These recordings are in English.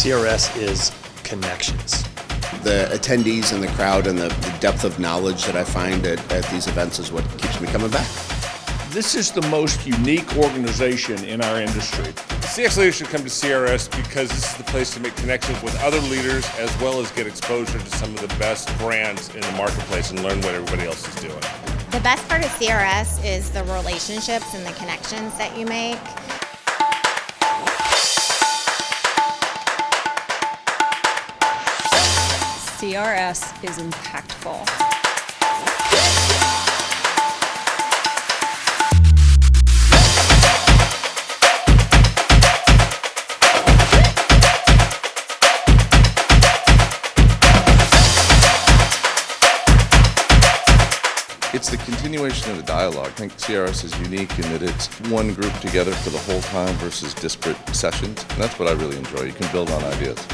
CRS is connections. The attendees and the crowd and the depth of knowledge that I find at these events is what keeps me coming back. This is the most unique organization in our industry. CX leaders should come to CRS because this is the place to make connections with other leaders as well as get exposure to some of the best brands in the marketplace and learn what everybody else is doing. The best part of CRS is the relationships and the connections that you make. CRS is impactful. It's the continuation of the dialogue. I think CRS is unique in that it's one group together for the whole time versus disparate sessions, and that's what I really enjoy. You can build on ideas.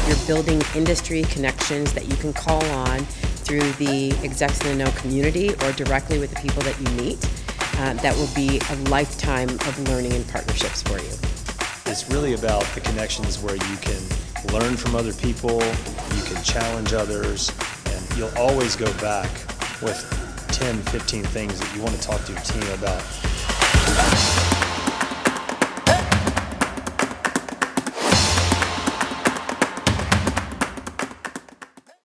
You're building industry connections that you can call on through the Execs in the Know community or directly with the people that you meet. That will be a lifetime of learning and partnerships for you. It's really about the connections where you can learn from other people, you can challenge others, and you'll always go back with 10, 15 things that you want to talk to your team about.